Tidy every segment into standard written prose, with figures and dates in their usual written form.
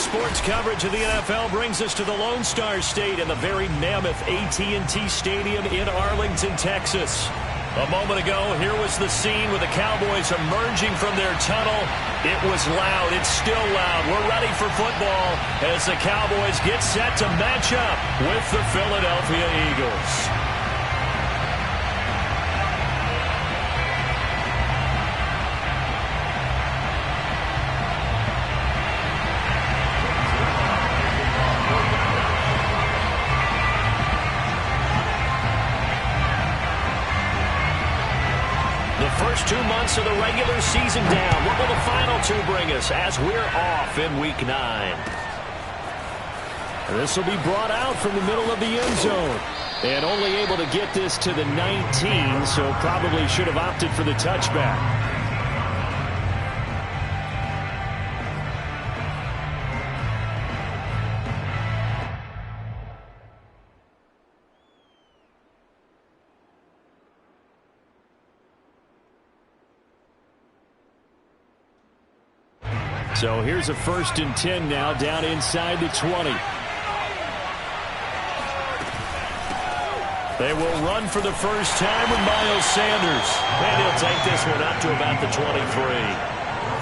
Sports coverage of the NFL brings us to the Lone Star State and the very mammoth AT&T Stadium in Arlington, Texas. A moment ago, here was the scene with the Cowboys emerging from their tunnel. It was loud. It's still loud. We're ready for football as the Cowboys get set to match up with the Philadelphia Eagles. First 2 months of the regular season down. What will the final 2 bring us as we're off in Week 9? This will be brought out from the middle of the end zone. And only able to get this to the 19, so probably should have opted for the touchback. So here's a 1st and 10 now down inside the 20. They will run for the first time with Miles Sanders. And he'll take this one up to about the 23.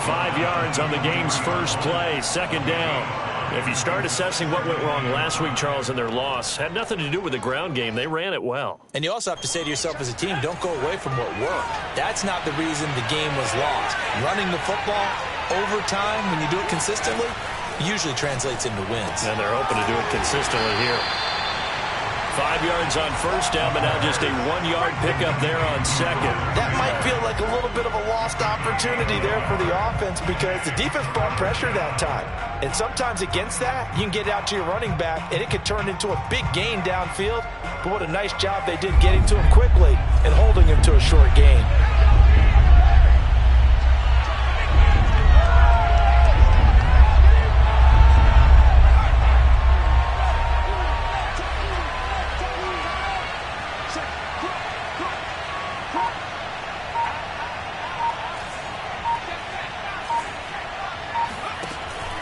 5 yards on the game's first play, 2nd down. If you start assessing what went wrong last week, Charles, in their loss, had nothing to do with the ground game. They ran it well. And you also have to say to yourself as a team, don't go away from what worked. That's not the reason the game was lost. Running the football over time, when you do it consistently, usually translates into wins. And they're hoping to do it consistently here. 5 yards on 1st down, but now just a 1-yard pickup there on 2nd. That might feel like a little bit of a lost opportunity there for the offense because the defense brought pressure that time. And sometimes against that, you can get out to your running back, and it could turn into a big gain downfield. But what a nice job they did getting to him quickly and holding him to a short gain.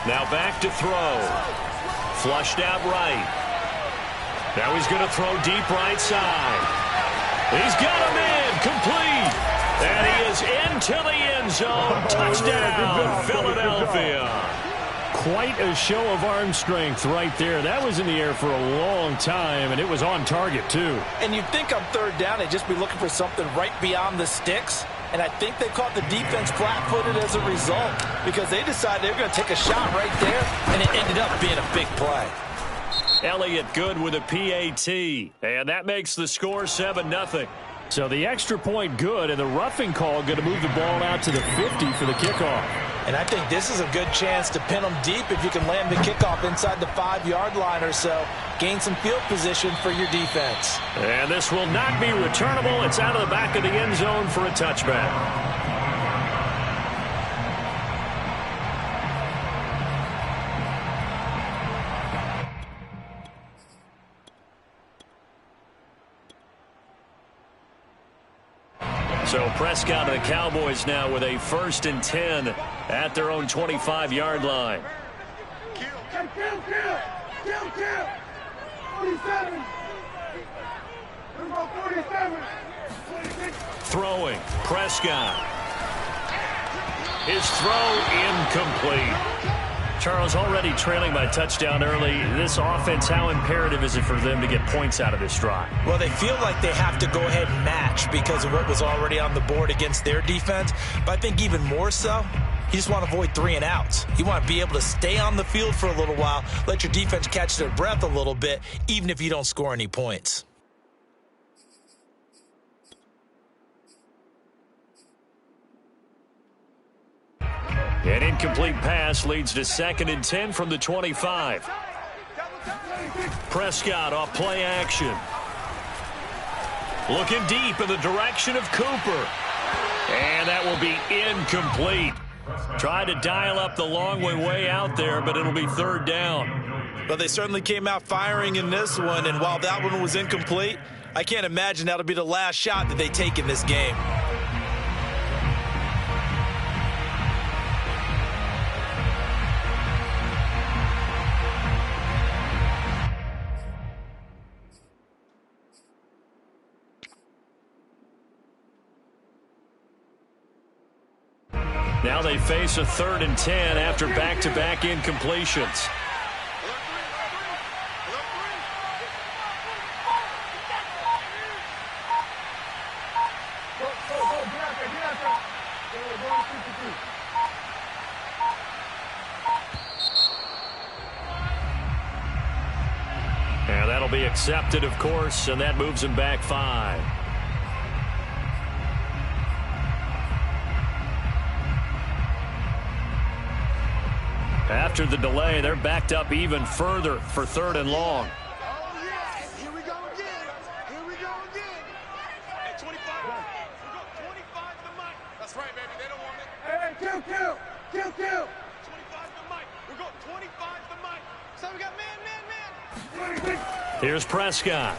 Now back to throw. Flushed out right. Now he's going to throw deep right side. He's got him in. Complete. And he is into the end zone. Touchdown, Philadelphia. Quite a show of arm strength right there. That was in the air for a long time, and it was on target, too. And you'd think on 3rd down, they'd just be looking for something right beyond the sticks. And I think they caught the defense flat-footed as a result because they decided they were going to take a shot right there, and it ended up being a big play. Elliott good with a PAT, and that makes the score 7-0. So the extra point good, and the roughing call going to move the ball out to the 50 for the kickoff. And I think this is a good chance to pin them deep if you can land the kickoff inside the 5-yard line or so. Gain some field position for your defense. And this will not be returnable. It's out of the back of the end zone for a touchback. So Prescott and the Cowboys now with a 1st and 10 at their own 25-yard line. Kill. 47. 47. Throwing. Prescott. His throw incomplete. Charles, already trailing by touchdown early. This offense, how imperative is it for them to get points out of this drive? Well, they feel like they have to go ahead and match because of what was already on the board against their defense. But I think even more so, you just want to avoid 3 and outs. You want to be able to stay on the field for a little while, let your defense catch their breath a little bit, even if you don't score any points. An incomplete pass leads to 2nd and 10 from the 25. Prescott off play action. Looking deep in the direction of Cooper. And that will be incomplete. Tried to dial up the long way out there, but it'll be 3rd down. But they certainly came out firing in this one, and while that one was incomplete, I can't imagine that'll be the last shot that they take in this game. Now they face a 3rd and 10 after back-to-back incompletions. And that'll be accepted, of course, and that moves him back 5. After the delay, they're backed up even further for 3rd and long. Oh, yeah. Here we go again. Here we go again. Hey, 25. We go 25 to Mike. That's right, baby. They don't want it. Hey, kill. 25 to Mike. We go 25 to Mike. So we got man. Here's Prescott.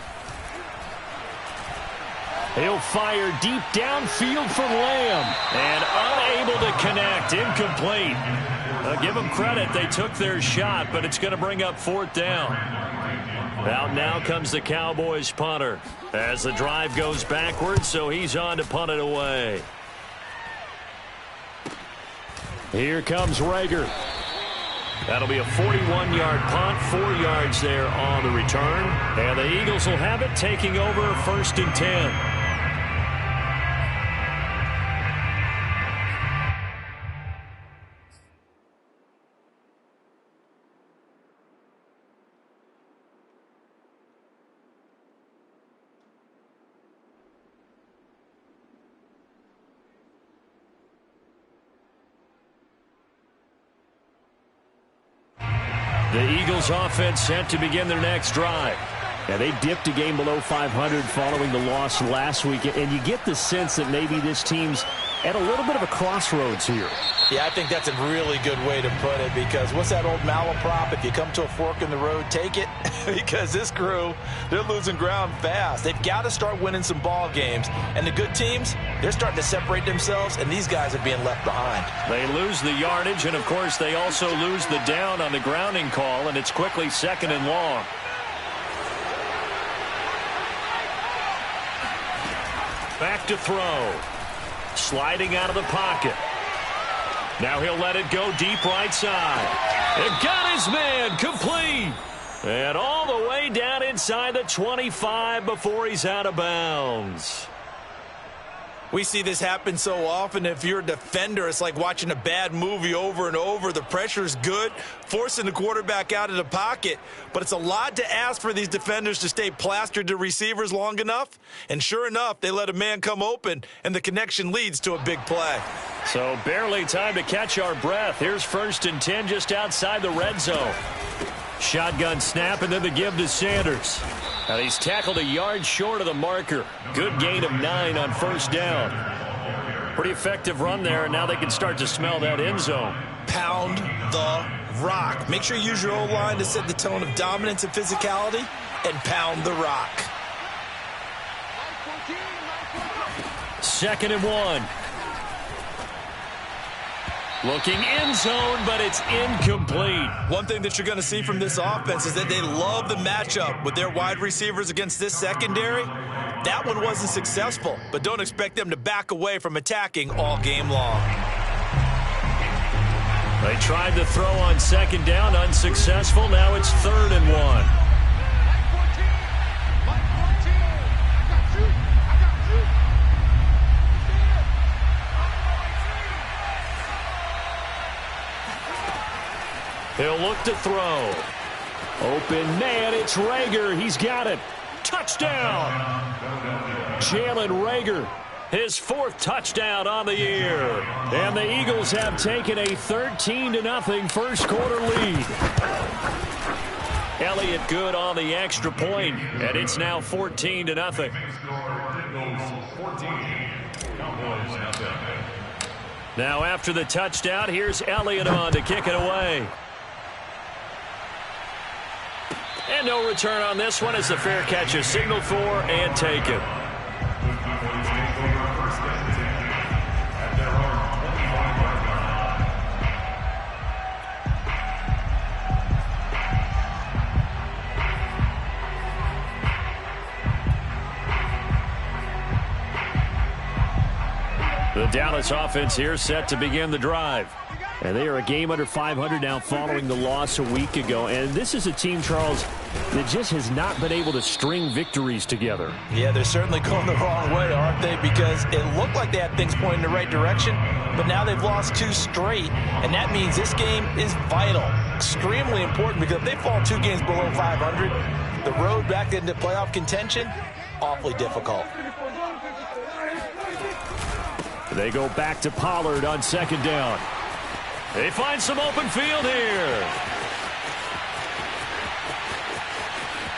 He'll fire deep downfield from Lamb. And unable to connect. Incomplete. Give them credit. They took their shot, but it's going to bring up 4th down. Out now comes the Cowboys punter as the drive goes backwards, so he's on to punt it away. Here comes Reagor. That'll be a 41-yard punt, 4 yards there on the return. And the Eagles will have it, taking over 1st and 10. The Eagles offense set to begin their next drive. Yeah, they dipped a game below 500 following the loss last week, and you get the sense that maybe this team's at a little bit of a crossroads here. Yeah, I think that's a really good way to put it, because what's that old malaprop? If you come to a fork in the road, take it. Because this crew, they're losing ground fast. They've got to start winning some ball games. And the good teams, they're starting to separate themselves, and these guys are being left behind. They lose the yardage, and, of course, they also lose the down on the grounding call, and it's quickly 2nd and long. Back to throw. Sliding out of the pocket. Now he'll let it go deep right side. And got his man complete. And all the way down inside the 25 before he's out of bounds. We see this happen so often. If you're a defender, it's like watching a bad movie over and over. The pressure's good, forcing the quarterback out of the pocket. But it's a lot to ask for these defenders to stay plastered to receivers long enough. And sure enough, they let a man come open, and the connection leads to a big play. So barely time to catch our breath. Here's 1st and 10 just outside the red zone. Shotgun snap, and then the give to Sanders. And he's tackled a yard short of the marker. Good gain of 9 on 1st down. Pretty effective run there, and now they can start to smell that end zone. Pound the rock. Make sure you use your O-line to set the tone of dominance and physicality, and pound the rock. 2nd and 1. Looking end zone, but it's incomplete. One thing that you're going to see from this offense is that they love the matchup with their wide receivers against this secondary. That one wasn't successful, but don't expect them to back away from attacking all game long. They tried to throw on 2nd down, unsuccessful. Now it's 3rd and 1. He'll look to throw. Open man, it's Reagor. He's got it. Touchdown. Jalen Reagor, his 4th touchdown on the year. And the Eagles have taken a 13-0 first quarter lead. Elliott good on the extra point, and it's now 14-0. Now after the touchdown, here's Elliott on to kick it away. And no return on this one as the fair catch is signaled for and taken. The Dallas offense here set to begin the drive. And they are a game under 500 now following the loss a week ago. And this is a team, Charles, that just has not been able to string victories together. Yeah, they're certainly going the wrong way, aren't they? Because it looked like they had things pointing in the right direction, but now they've lost 2 straight. And that means this game is vital, extremely important, because if they fall 2 games below 500, the road back into playoff contention, awfully difficult. They go back to Pollard on 2nd down. They find some open field here.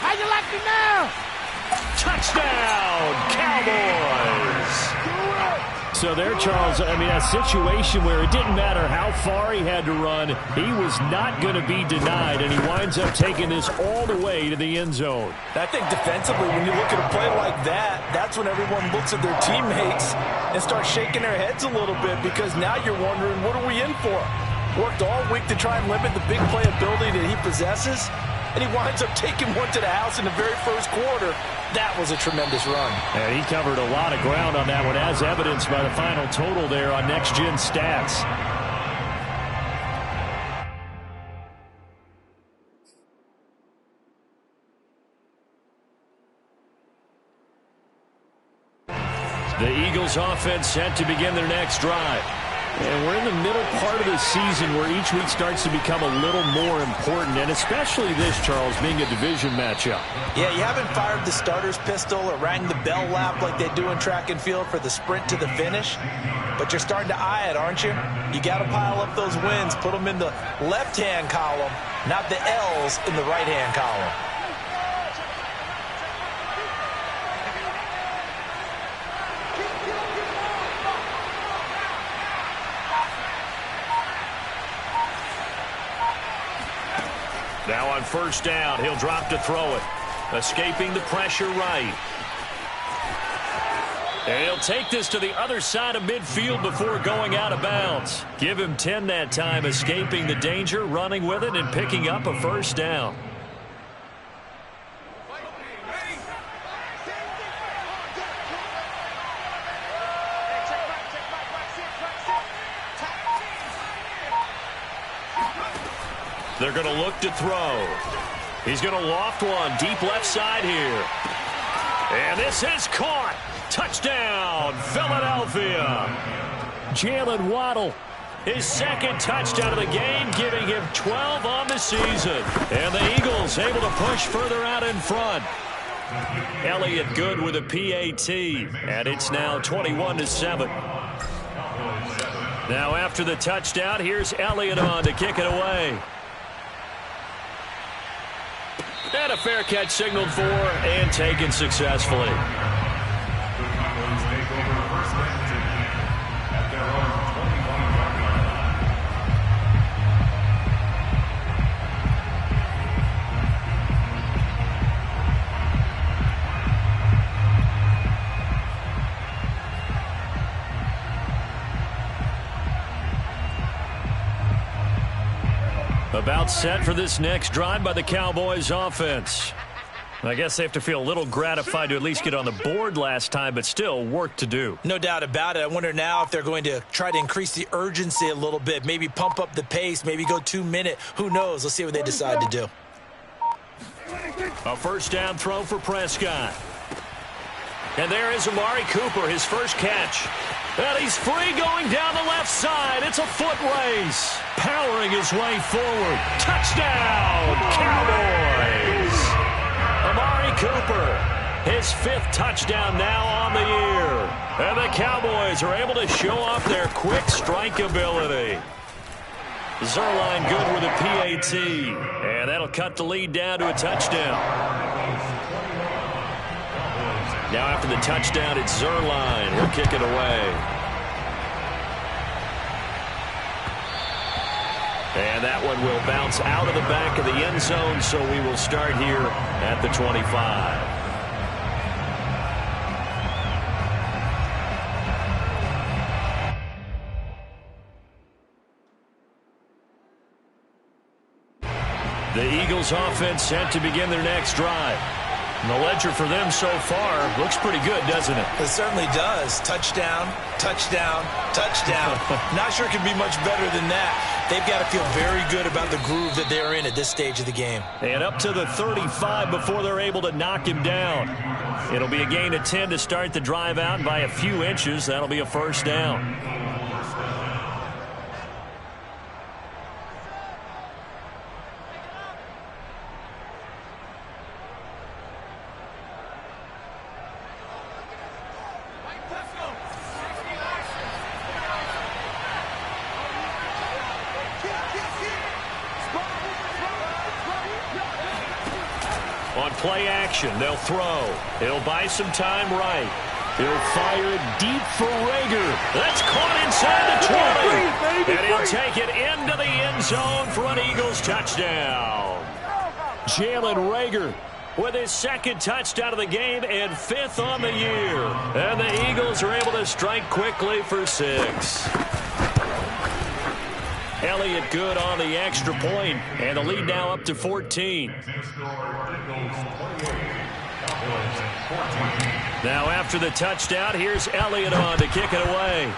How you like me now? Touchdown, Cowboys. So there, Charles, I mean, a situation where it didn't matter how far he had to run, he was not going to be denied, and he winds up taking this all the way to the end zone. I think defensively, when you look at a play like that, that's when everyone looks at their teammates and starts shaking their heads a little bit, because now you're wondering, what are we in for? Worked all week to try and limit the big play ability that he possesses, and he winds up taking one to the house in the very first quarter. That was a tremendous run. And he covered a lot of ground on that one, as evidenced by the final total there on Next Gen Stats. The Eagles offense set to begin their next drive. And we're in the middle part of the season where each week starts to become a little more important, and especially this, Charles, being a division matchup. Yeah, you haven't fired the starter's pistol or rang the bell lap like they do in track and field for the sprint to the finish, but you're starting to eye it, aren't you? You got to pile up those wins, put them in the left-hand column, not the L's in the right-hand column. Now on 1st down, he'll drop to throw it. Escaping the pressure right. And he'll take this to the other side of midfield before going out of bounds. Give him 10 that time, escaping the danger, running with it, and picking up a 1st down. They're going to look to throw. He's going to loft one deep left side here. And this is caught. Touchdown, Philadelphia. Jalen Waddle, his 2nd touchdown of the game, giving him 12 on the season. And the Eagles able to push further out in front. Elliott good with a PAT. And it's now 21-7. Now after the touchdown, here's Elliott on to kick it away. And a fair catch signaled for and taken successfully. About set for this next drive by the Cowboys offense. I guess they have to feel a little gratified to at least get on the board last time, but still work to do. No doubt about it. I wonder now if they're going to try to increase the urgency a little bit, maybe pump up the pace, maybe go 2-minute. Who knows? Let's see what they decide to do. A 1st down throw for Prescott. And there is Amari Cooper, his first catch. And he's free going down the left side. It's a foot race. Powering his way forward. Touchdown, Cowboys. Amari Cooper, his 5th touchdown now on the year. And the Cowboys are able to show off their quick strike ability. Zuerlein good with a PAT. And that'll cut the lead down to a touchdown. Now after the touchdown, it's Zuerlein. He'll kick it away. And that one will bounce out of the back of the end zone, so we will start here at the 25. The Eagles offense set to begin their next drive. And the ledger for them so far looks pretty good, doesn't it? It certainly does. Touchdown, touchdown, touchdown. Not sure it could be much better than that. They've got to feel very good about the groove that they're in at this stage of the game. And up to the 35 before they're able to knock him down. It'll be a gain of 10 to start the drive out by a few inches. That'll be a first down. On play action, they'll throw. He'll buy some time right. He'll fire it deep for Reagor. That's caught inside the 20. And he'll take it into the end zone for an Eagles touchdown. Jalen Reagor with his second touchdown of the game and 5th on the year. And the Eagles are able to strike quickly for 6. Elliott good on the extra point, and the lead now up to 14. Now after the touchdown, here's Elliott on to kick it away.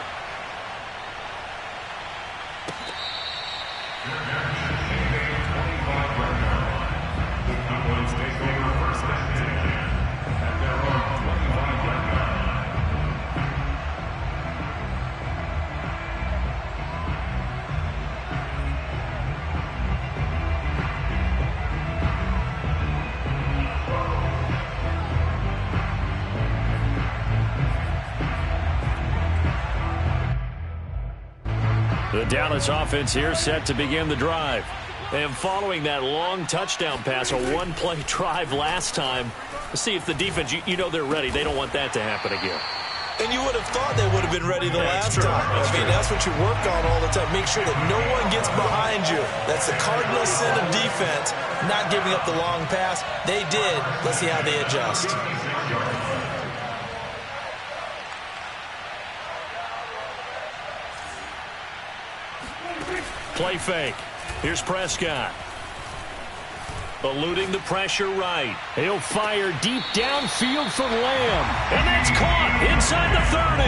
The Dallas offense here set to begin the drive. And following that long touchdown pass, a one-play drive last time, see if the defense, you know they're ready. They don't want that to happen again. And you would have thought they would have been ready the last time. That's what you work on all the time. Make sure that no one gets behind you. That's the cardinal sin of defense, not giving up the long pass. They did. Let's see how they adjust. Play fake. Here's Prescott. Eluding the pressure right. He'll fire deep downfield for Lamb. And that's caught inside the 30.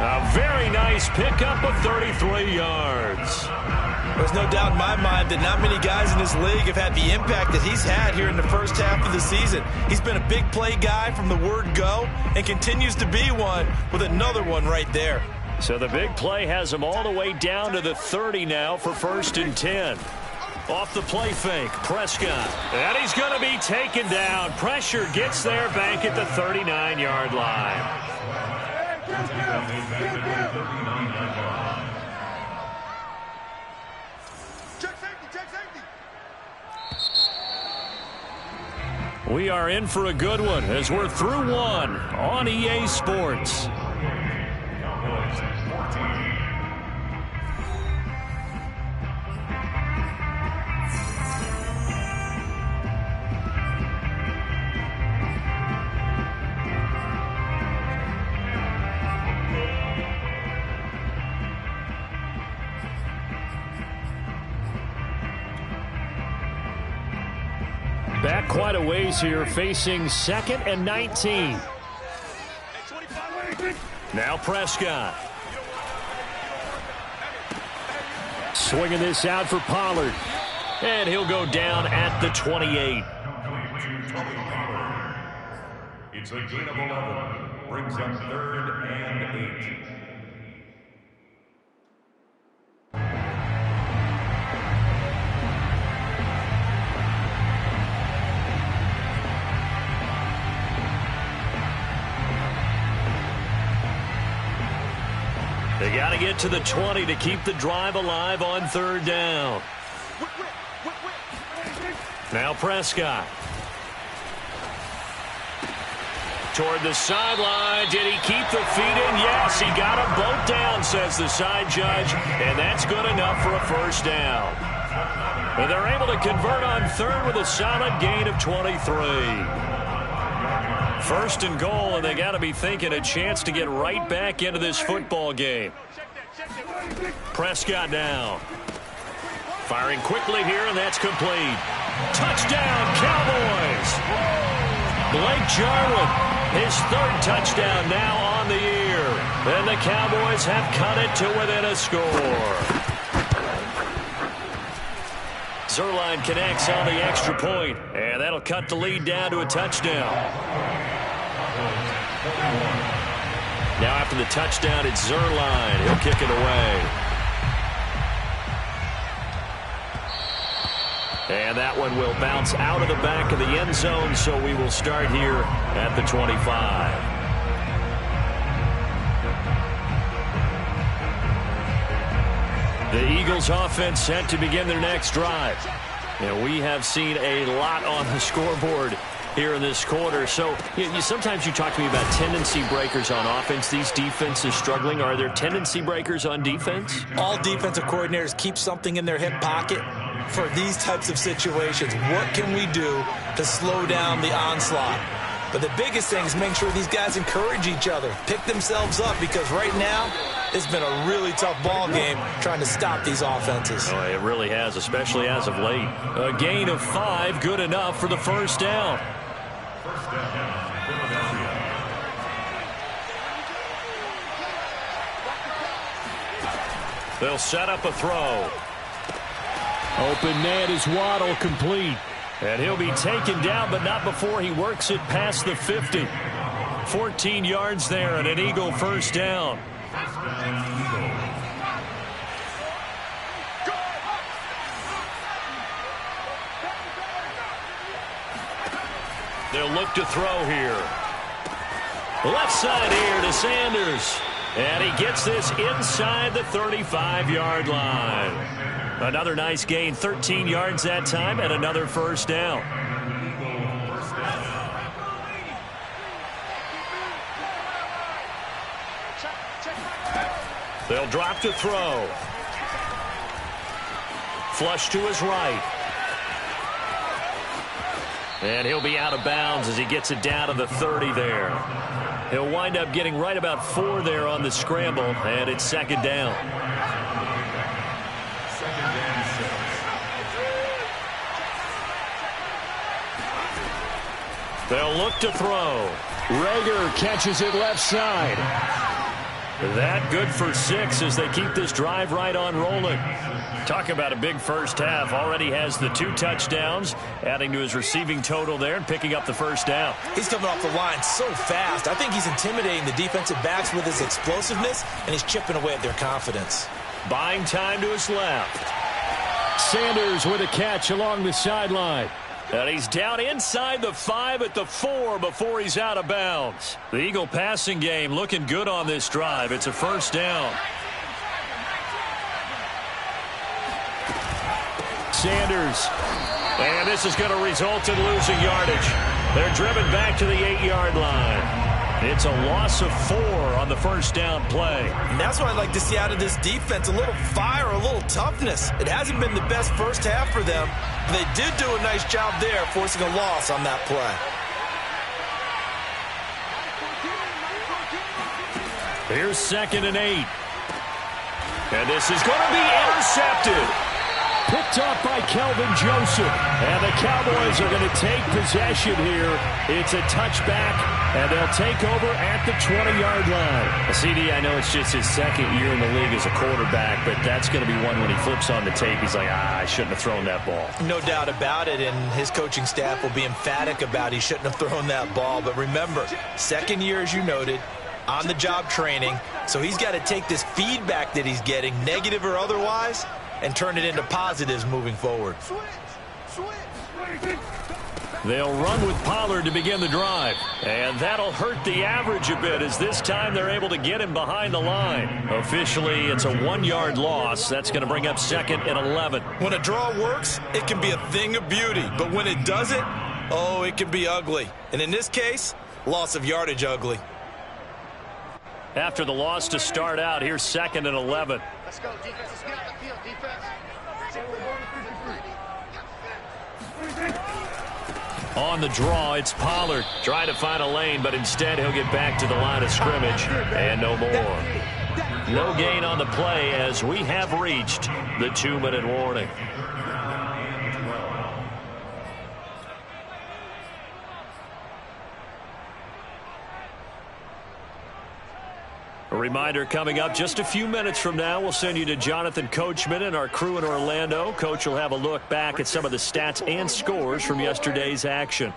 A very nice pickup of 33 yards. There's no doubt in my mind that not many guys in this league have had the impact that he's had here in the first half of the season. He's been a big play guy from the word go and continues to be one with another one right there. So the big play has him all the way down to the 30 now for 1st and 10. Off the play fake, Prescott. And he's going to be taken down. Pressure gets there back at the 39-yard line. Check safety, check safety. We are in for a good one as we're through one on EA Sports. Back quite a ways here, facing 2nd and 19. Now Prescott. Swinging this out for Pollard. And he'll go down at the 28. It's a gain of 11. Brings up 3rd and 8. They got to get to the 20 to keep the drive alive on 3rd down. Now Prescott. Toward the sideline. Did he keep the feet in? Yes, he got them both down, says the side judge. And that's good enough for a 1st down. And they're able to convert on 3rd with a solid gain of 23. 1st and goal, and they got to be thinking a chance to get right back into this football game. Prescott now. Firing quickly here, and that's complete. Touchdown, Cowboys! Blake Jarwin, his third touchdown now on the year. And the Cowboys have cut it to within a score. Zuerlein connects on the extra point, and that'll cut the lead down to a touchdown. Now after the touchdown, it's Zuerlein. He'll kick it away. And that one will bounce out of the back of the end zone, so we will start here at the 25. The Eagles offense set to begin their next drive. And we have seen a lot on the scoreboard here in this quarter. So sometimes you talk to me about tendency breakers on offense. These defenses struggling. Are there tendency breakers on defense? All defensive coordinators keep something in their hip pocket for these types of situations. What can we do to slow down the onslaught? But the biggest thing is make sure these guys encourage each other, pick themselves up, because right now it's been a really tough ball game trying to stop these offenses. Oh, it really has, especially as of late. A gain of 5, good enough for the first down. They'll set up a throw. Open man is Waddle, complete. And he'll be taken down, but not before he works it past the 50. 14 yards there and an Eagle first down. They'll look to throw here. Left side here to Sanders. And he gets this inside the 35-yard line. Another nice gain, 13 yards that time, and another first down. They'll drop to throw. Flush to his right. And he'll be out of bounds as he gets it down to the 30 there. He'll wind up getting right about 4 there on the scramble, and it's second down. They'll look to throw. Reagor catches it left side. That good for 6 as they keep this drive right on rolling. Talk about a big first half. Already has the 2 touchdowns, adding to his receiving total there and picking up the first down. He's coming off the line so fast. I think he's intimidating the defensive backs with his explosiveness, and he's chipping away at their confidence. Buying time to his left. Sanders with a catch along the sideline. And he's down inside the 5 at the 4 before he's out of bounds. The Eagle passing game looking good on this drive. It's a first down. Sanders. And this is going to result in losing yardage. They're driven back to the 8-yard line. It's a loss of 4 on the first down play. And that's what I'd like to see out of this defense, a little fire, a little toughness. It hasn't been the best first half for them. They did do a nice job there, forcing a loss on that play. Here's 2nd and 8. And this is going to be intercepted. Picked up by Kelvin Joseph. And the Cowboys are going to take possession here. It's a touchback, and they'll take over at the 20-yard line. CD, I know it's just his 2nd year in the league as a quarterback, but that's going to be one when he flips on the tape. He's like, I shouldn't have thrown that ball. No doubt about it, and his coaching staff will be emphatic about he shouldn't have thrown that ball. But remember, 2nd year, as you noted, on-the-job training, so he's got to take this feedback that he's getting, negative or otherwise, and turn it into positives moving forward. They'll run with Pollard to begin the drive. And that'll hurt the average a bit as this time they're able to get him behind the line. Officially, it's a 1-yard loss. That's going to bring up 2nd and 11. When a draw works, it can be a thing of beauty. But when it doesn't, oh, it can be ugly. And in this case, loss of yardage ugly. After the loss to start out, here's 2nd and 11. Let's go, defense. Let's get out the field, defense. On the draw, it's Pollard. Trying to find a lane, but instead he'll get back to the line of scrimmage. And no more. No gain on the play as we have reached the 2-minute warning. A reminder coming up just a few minutes from now, we'll send you to Jonathan Coachman and our crew in Orlando. Coach will have a look back at some of the stats and scores from yesterday's action.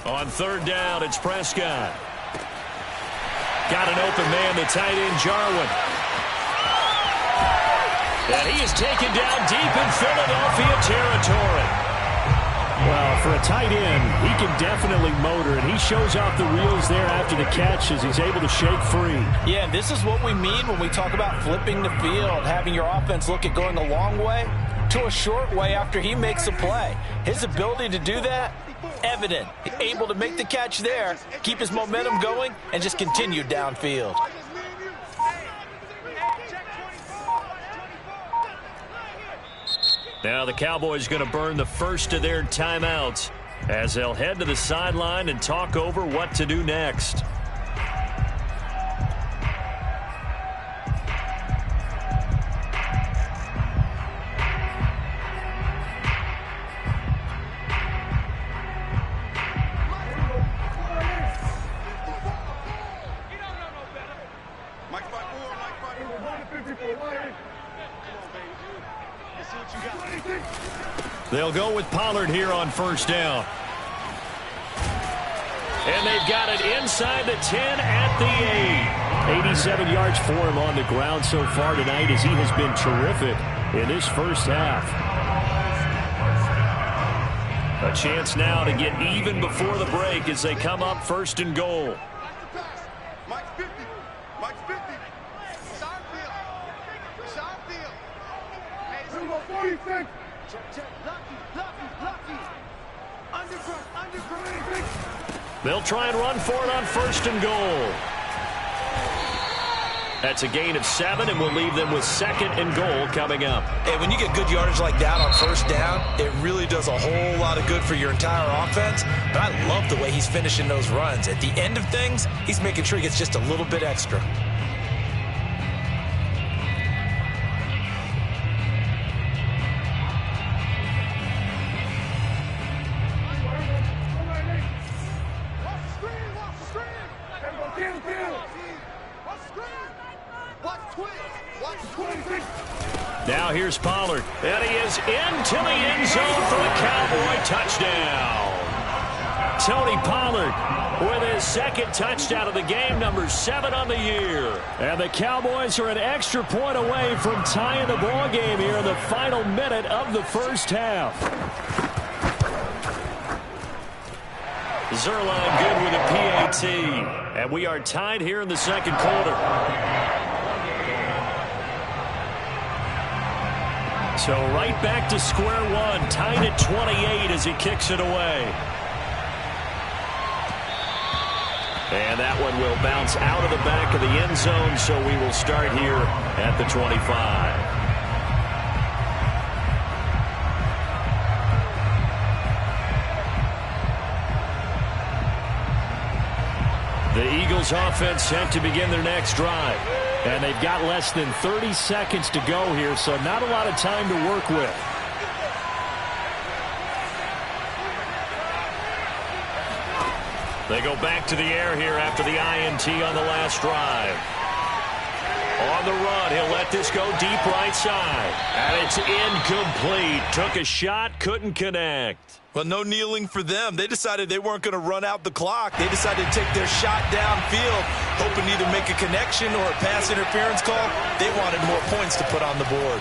On third down, it's Prescott. Got an open man, the tight end, Jarwin. And he is taken down deep in Philadelphia territory. Well, for a tight end, he can definitely motor, and he shows off the wheels there after the catch as he's able to shake free. Yeah, and this is what we mean when we talk about flipping the field, having your offense look at going a long way to a short way after he makes a play. His ability to do that, evident. Able to make the catch there, keep his momentum going, and just continue downfield. Now the Cowboys going to burn the first of their timeouts as they'll head to the sideline and talk over what to do next. They'll go with Pollard here on first down. And they've got it inside the 10 at the 8. 87 yards for him on the ground so far tonight as he has been terrific in this first half. A chance now to get even before the break as they come up first and goal. Mike's 50. Mike's 50. Side field. Side field. Hey, 46. Check. Lucky. Underground. They'll try and run for it on first and goal. That's a gain of 7, and we'll leave them with second and goal coming up. Hey, when you get good yardage like that on first down, it really does a whole lot of good for your entire offense. But I love the way he's finishing those runs. At the end of things, he's making sure he gets just a little bit extra. Now here's Pollard, and he is into the end zone for the Cowboy touchdown. Tony Pollard with his second touchdown of the game, number 7 on the year. And the Cowboys are an extra point away from tying the ball game here in the final minute of the first half. Zuerlein good with a PAT, and we are tied here in the second quarter. So right back to square one, tied at 28 as he kicks it away. And that one will bounce out of the back of the end zone, so we will start here at the 25. The Eagles offense set to begin their next drive. And they've got less than 30 seconds to go here, so not a lot of time to work with. They go back to the air here after the INT on the last drive. On the run, he'll let this go deep right side. And it's incomplete. Took a shot, couldn't connect. Well, no kneeling for them. They decided they weren't going to run out the clock. They decided to take their shot downfield, hoping to either make a connection or a pass interference call. They wanted more points to put on the board.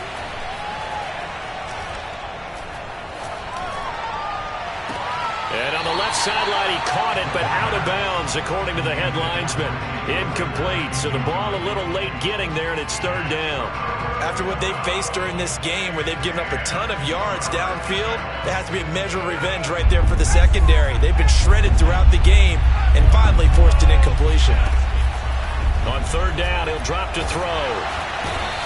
And on the left sideline, he caught it, but out of bounds, according to the head linesman. Incomplete, so the ball a little late getting there, and it's third down. After what they've faced during this game, where they've given up a ton of yards downfield, there has to be a measure of revenge right there for the secondary. They've been shredded throughout the game and finally forced an incompletion. On third down, he'll drop to throw.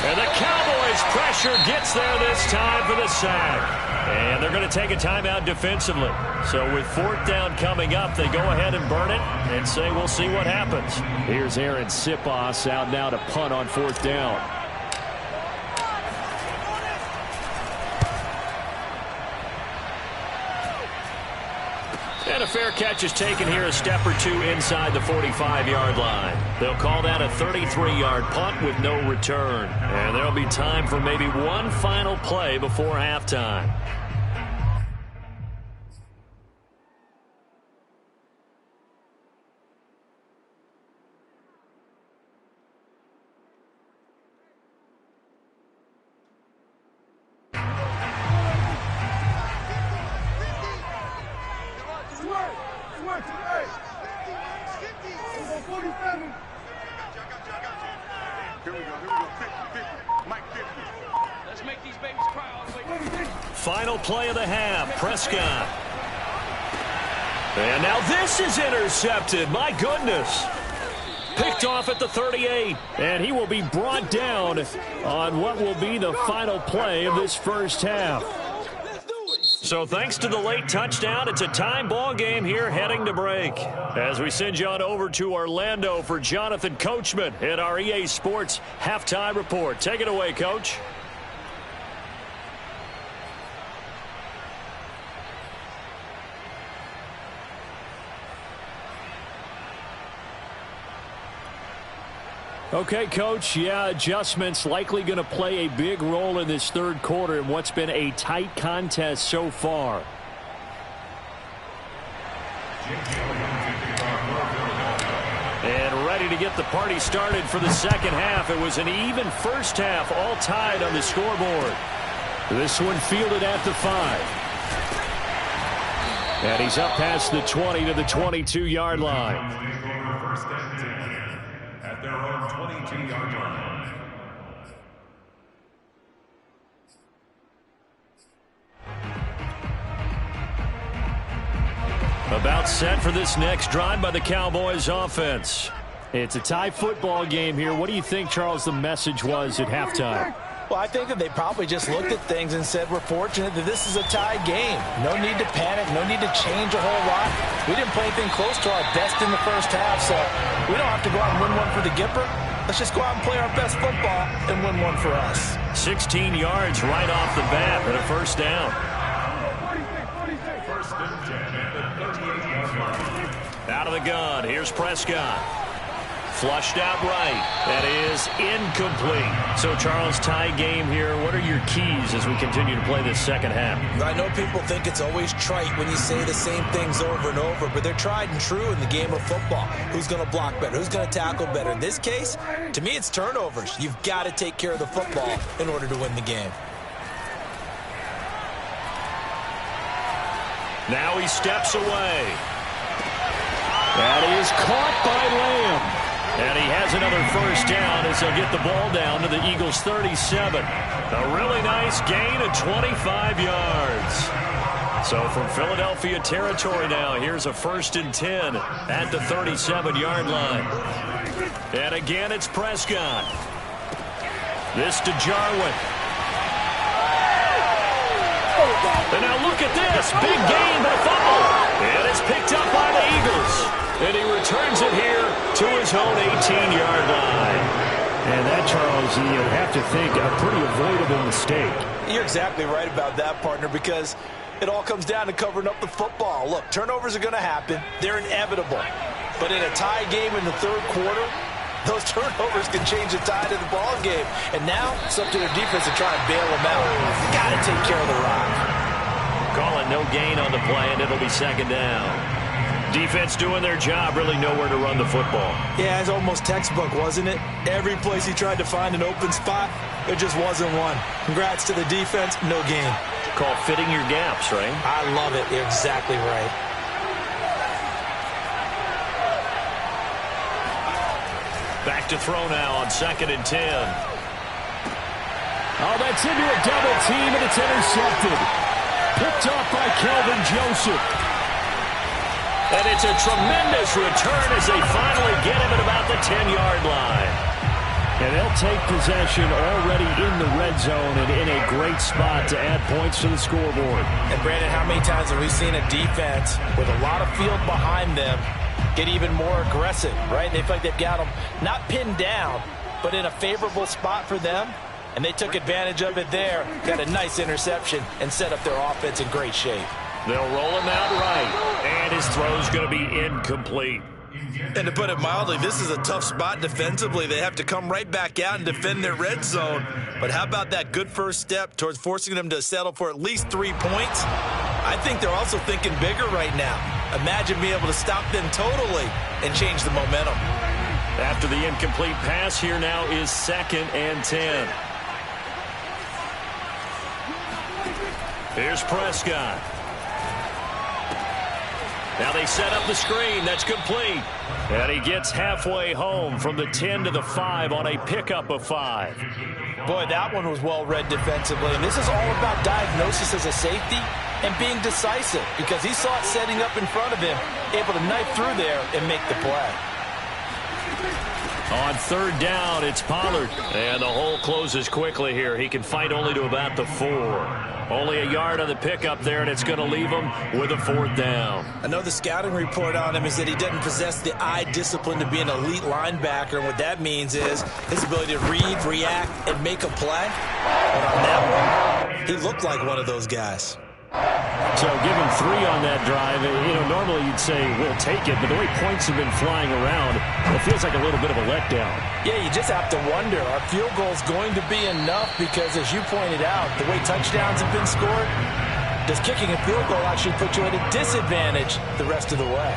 And the Cowboys' pressure gets there this time for the sack. And they're going to take a timeout defensively. So with fourth down coming up, they go ahead and burn it and say we'll see what happens. Here's Aaron Siposs out now to punt on fourth down. And a fair catch is taken here a step or two inside the 45-yard line. They'll call that a 33-yard punt with no return. And there'll be time for maybe one final play before halftime. Final play of the half, Prescott. And now this is intercepted. My goodness. Picked off at the 38. And he will be brought down on what will be the final play of this first half. So thanks to the late touchdown, it's a time ball game here heading to break. As we send you on over to Orlando for Jonathan Coachman in our EA Sports Halftime Report. Take it away, Coach. Okay, Coach, adjustments likely going to play a big role in this third quarter in what's been a tight contest so far. And ready to get the party started for the second half. It was an even first half, all tied on the scoreboard. This one fielded at the 5. And he's up past the 20 to the 22-yard line. Their own 22-yard line. About set for this next drive by the Cowboys offense. It's a tie football game here. What do you think, Charles, the message was at halftime? Well, I think that they probably just looked at things and said, we're fortunate that this is a tie game. No need to panic. No need to change a whole lot. We didn't play anything close to our best in the first half, so we don't have to go out and win one for the Gipper. Let's just go out and play our best football and win one for us. 16 yards right off the bat, but a first down. First and 10 at the 38-yard line. Out of the gun, here's Prescott. Flushed out right. That is incomplete. So, Charles, tie game here. What are your keys as we continue to play this second half? I know people think it's always trite when you say the same things over and over, but they're tried and true in the game of football. Who's going to block better? Who's going to tackle better? In this case, to me, it's turnovers. You've got to take care of the football in order to win the game. Now he steps away. That is caught by Lamb. And he has another first down as they'll get the ball down to the Eagles' 37. A really nice gain of 25 yards. So from Philadelphia territory now, here's a 1st and 10 at the 37-yard line. And again, it's Prescott. This to Jarwin. And now look at this. Big gain, but a fumble. And it's picked up by the Eagles. And he returns it here to his own 18-yard line. And that, Charles, you'll have to think a pretty avoidable mistake. You're exactly right about that, partner, because it all comes down to covering up the football. Look, turnovers are going to happen. They're inevitable. But in a tie game in the third quarter, those turnovers can change the tide of the ball game. And now it's up to their defense to try and bail them out. Got to take care of the rock. Calling no gain on the play, and it'll be second down. Defense doing their job, really nowhere to run the football. Yeah, it's almost textbook, wasn't it? Every place he tried to find an open spot, there just wasn't one. Congrats to the defense, no gain. Called fitting your gaps, right? I love it. You're exactly right. Back to throw now on 2nd and 10. Oh, that's into a double team, and it's intercepted. Picked off by Kelvin Joseph. And it's a tremendous return as they finally get him at about the 10-yard line. And they'll take possession already in the red zone and in a great spot to add points to the scoreboard. And, Brandon, how many times have we seen a defense with a lot of field behind them get even more aggressive, right? They feel like they've got them not pinned down, but in a favorable spot for them. And they took advantage of it there, got a nice interception, and set up their offense in great shape. They'll roll him out right. And his throw's going to be incomplete. And to put it mildly, this is a tough spot defensively. They have to come right back out and defend their red zone. But how about that good first step towards forcing them to settle for at least 3 points? I think they're also thinking bigger right now. Imagine being able to stop them totally and change the momentum. After the incomplete pass, here now is 2nd and 10. Here's Prescott. Now they set up the screen. That's complete. And he gets halfway home from the 10 to the 5 on a pickup of 5. Boy, that one was well read defensively. And this is all about diagnosis as a safety and being decisive, because he saw it setting up in front of him, able to knife through there and make the play. On 3rd down, it's Pollard. And the hole closes quickly here. He can fight only to about the 4. Only a yard on the pickup there, and it's going to leave him with a 4th down. I know the scouting report on him is that he doesn't possess the eye discipline to be an elite linebacker. And what that means is his ability to read, react, and make a play. But on that one, he looked like one of those guys. So give him 3 on that drive. Normally you'd say we'll take it, but the way points have been flying around, it feels like a little bit of a letdown. Yeah, you just have to wonder, are field goals going to be enough? Because as you pointed out, the way touchdowns have been scored, does kicking a field goal actually put you at a disadvantage the rest of the way?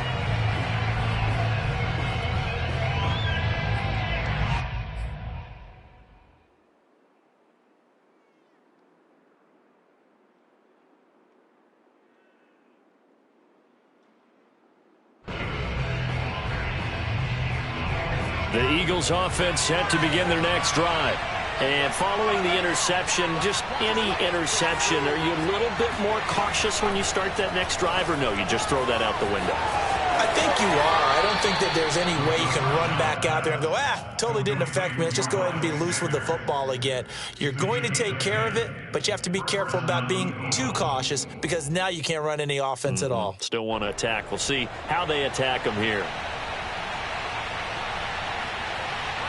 The Eagles offense set to begin their next drive. And following the interception, just any interception, are you a little bit more cautious when you start that next drive, or no, you just throw that out the window? I think you are. I don't think that there's any way you can run back out there and go, totally didn't affect me. Let's just go ahead and be loose with the football again. You're going to take care of it, but you have to be careful about being too cautious, because now you can't run any offense at all. Still want to attack. We'll see how they attack them here.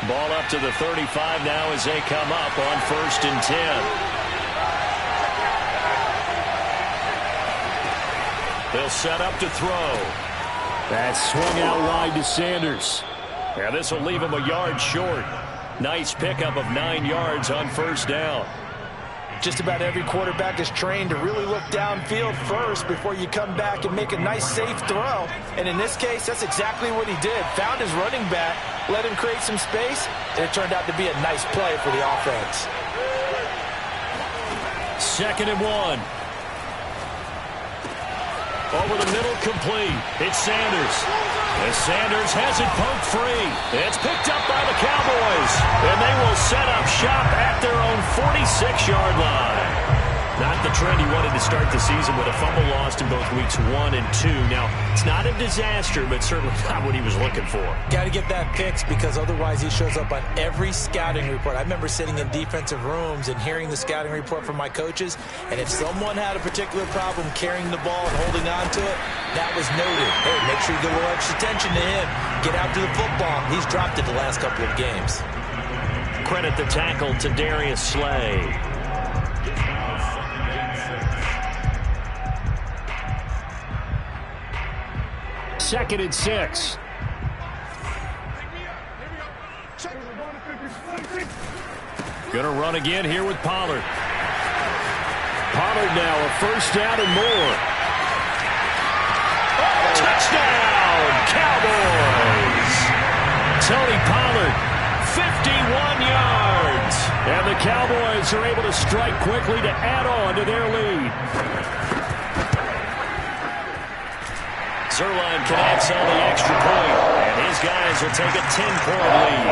Ball up to the 35 now as they come up on 1st and 10. They'll set up to throw. That's swung out wide to Sanders. And this will leave him a yard short. Nice pickup of 9 yards on 1st down. Just about every quarterback is trained to really look downfield first before you come back and make a nice, safe throw. And in this case, that's exactly what he did. Found his running back, let him create some space, and it turned out to be a nice play for the offense. 2nd and 1. Over the middle, complete. It's Sanders. As Sanders has it poked free. It's picked up by the Cowboys. And they will set up shop at their own 46-yard line. Not the trend he wanted to start the season, with a fumble lost in both weeks 1 and 2. Now, it's not a disaster, but certainly not what he was looking for. Got to get that fixed, because otherwise he shows up on every scouting report. I remember sitting in defensive rooms and hearing the scouting report from my coaches, and if someone had a particular problem carrying the ball and holding on to it, that was noted. Hey, make sure you give a little extra attention to him. Get out to the football. He's dropped it the last couple of games. Credit the tackle to Darius Slay. Second and 6. Gonna run again here with Pollard. Pollard now a 1st down and more. Touchdown, Cowboys! Tony Pollard, 51 yards. And the Cowboys are able to strike quickly to add on to their lead. Zuerlein can answer the extra point, and his guys will take a 10-point lead.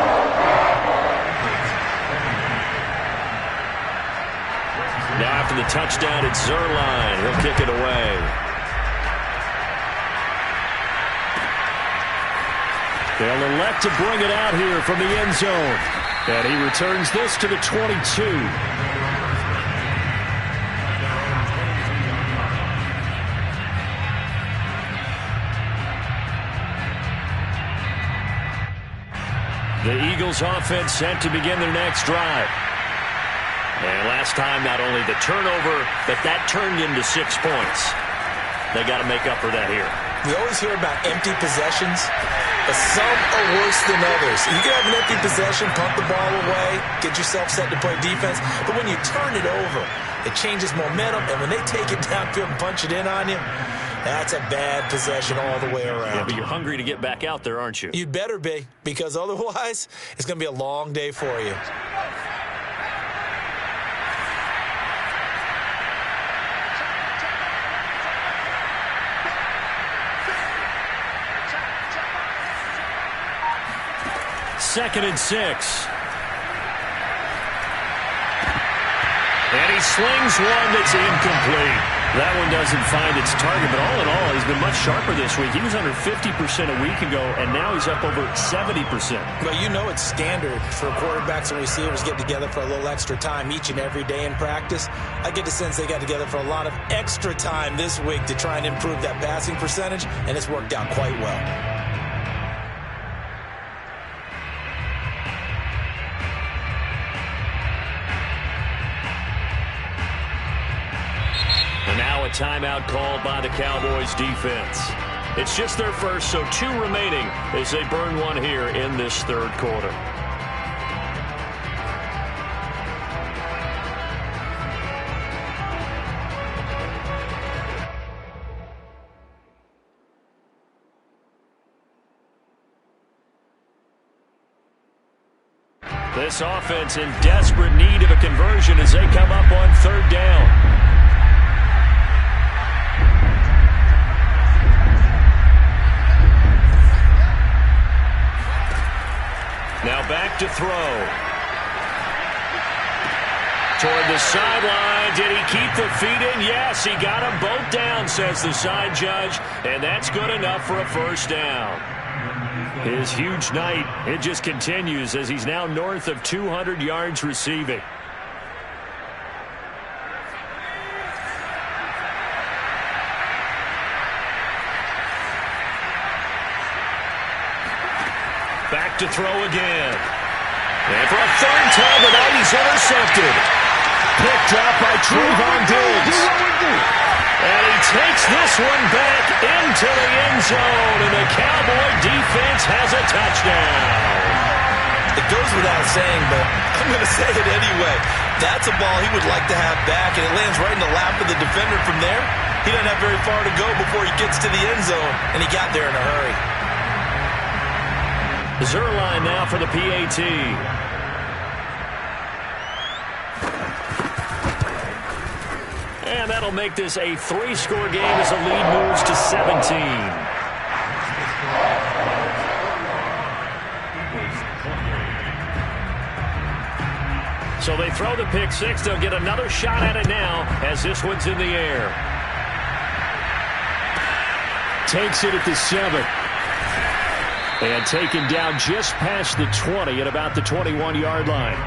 Now after the touchdown, it's Zuerlein. He'll kick it away. They'll elect to bring it out here from the end zone. And he returns this to the 22. The Eagles offense set to begin their next drive. And last time, not only the turnover, but that turned into 6 points. They got to make up for that here. We always hear about empty possessions, but some are worse than others. You can have an empty possession, punt the ball away, get yourself set to play defense, but when you turn it over, it changes momentum, and when they take it downfield and punch it in on you, that's a bad possession all the way around. Yeah, but you're hungry to get back out there, aren't you? You'd better be, because otherwise, it's going to be a long day for you. Second and 6. And he slings one that's incomplete. That one doesn't find its target, but all in all, he's been much sharper this week. He was under 50% a week ago, and now he's up over 70%. Well, you know it's standard for quarterbacks and receivers get together for a little extra time each and every day in practice. I get the sense they got together for a lot of extra time this week to try and improve that passing percentage, and it's worked out quite well. Now a timeout called by the Cowboys defense. It's just their first, so 2 remaining as they burn one here in this third quarter. This offense in desperate need of a conversion as they come up on third down. Now back to throw. Toward the sideline. Did he keep the feet in? Yes, he got them both down, says the side judge. And that's good enough for a first down. His huge night, it just continues as he's now north of 200 yards receiving. Back to throw again. And for a third time tonight, he's intercepted. Picked up by Trevon Diggs. And he takes this one back into the end zone, and the Cowboy defense has a touchdown. It goes without saying, but I'm going to say it anyway. That's a ball he would like to have back, and it lands right in the lap of the defender from there. He doesn't have very far to go before he gets to the end zone, and he got there in a hurry. Zuerlein now for the PAT. And that'll make this a 3-score game as the lead moves to 17. So they throw the pick 6. They'll get another shot at it now as this one's in the air. Takes it at the 7. And taken down just past the 20 at about the 21-yard line.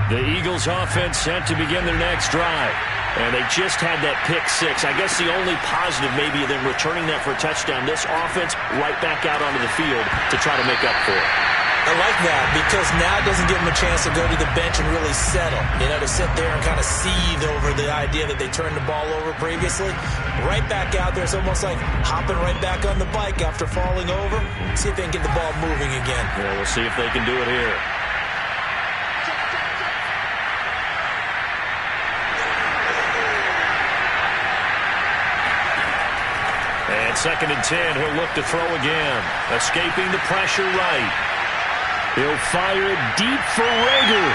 The Eagles offense set to begin their next drive. And they just had that pick 6. I guess the only positive maybe of them returning that for a touchdown. This offense right back out onto the field to try to make up for it. I like that because now it doesn't give them a chance to go to the bench and really settle. You know, to sit there and kind of seethe over the idea that they turned the ball over previously. Right back out there. It's almost like hopping right back on the bike after falling over. See if they can get the ball moving again. Yeah, we'll see if they can do it here. And 2nd and 10, he'll look to throw again. Escaping the pressure right. He'll fire it deep for Rager.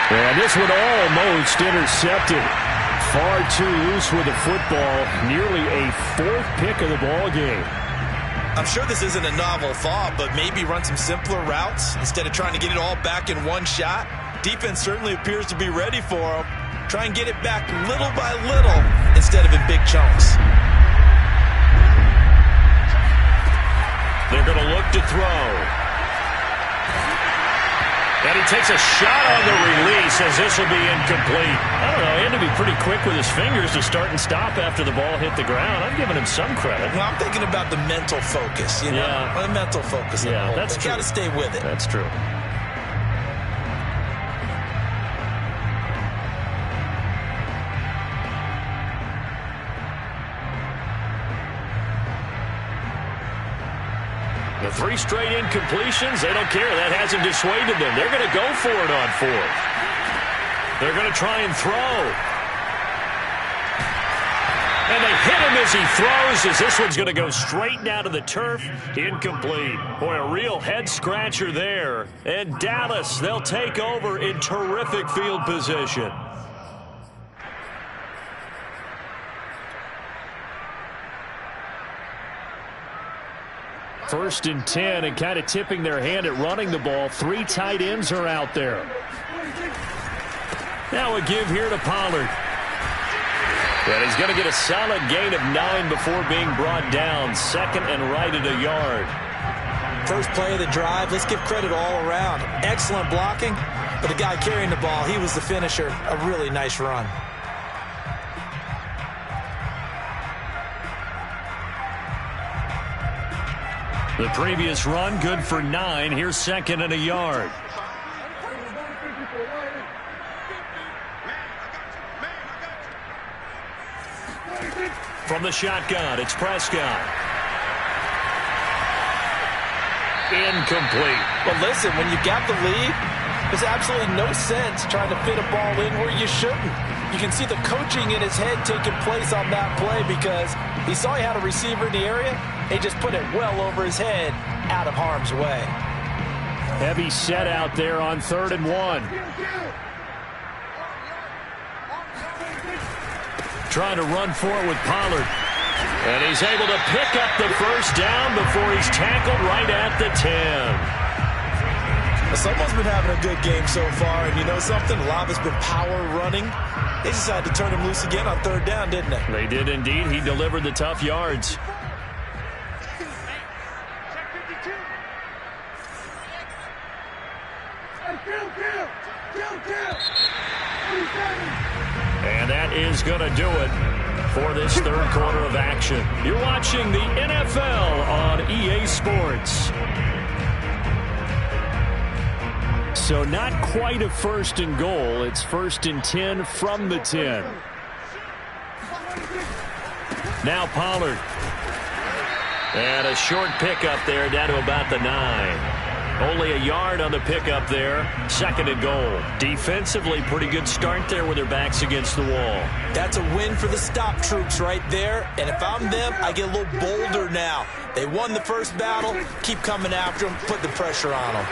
And this one almost intercepted. Far too loose with the football. Nearly a 4th pick of the ball game. I'm sure this isn't a novel thought, but maybe run some simpler routes instead of trying to get it all back in one shot. Defense certainly appears to be ready for him. Try and get it back little by little instead of in big chunks. They're going to look to throw. And he takes a shot on the release as this will be incomplete. I don't know. He had to be pretty quick with his fingers to start and stop after the ball hit the ground. I'm giving him some credit. Well, I'm thinking about the mental focus, you know? Yeah. The mental focus. Yeah, that's true. Got to stay with it. That's true. The 3 straight incompletions, they don't care. That hasn't dissuaded them. They're going to go for it on 4th. They're going to try and throw. And they hit him as he throws, as this one's going to go straight down to the turf. Incomplete. Boy, a real head-scratcher there. And Dallas, they'll take over in terrific field position. First and 10, and kind of tipping their hand at running the ball. 3 tight ends are out there. Now a give here to Pollard. And he's going to get a solid gain of 9 before being brought down. Second and right at a yard. First play of the drive, let's give credit all around. Excellent blocking, but the guy carrying the ball, he was the finisher. A really nice run. The previous run, good for 9. Here's second and a yard. From the shotgun, it's Prescott. Incomplete. Well, listen, when you got the lead, there's absolutely no sense trying to fit a ball in where you shouldn't. You can see the coaching in his head taking place on that play because he saw he had a receiver in the area. He just put it well over his head, out of harm's way. Heavy set out there on 3rd and 1. Trying to run for it with Pollard. And he's able to pick up the first down before he's tackled right at the 10. Someone's been having a good game so far, and you know something? A lot of it's been power running. They decided to turn him loose again on 3rd down, didn't they? They did indeed. He delivered the tough yards. And that is going to do it for this 3rd quarter of action. You're watching the NFL on EA Sports. So not quite a 1st and goal. It's 1st and 10 from the 10. Now Pollard. And a short pickup there down to about the 9. Only a yard on the pickup there. 2nd and goal. Defensively, pretty good start there with their backs against the wall. That's a win for the stop troops right there. And if I'm them, I get a little bolder now. They won the first battle. Keep coming after them. Put the pressure on them.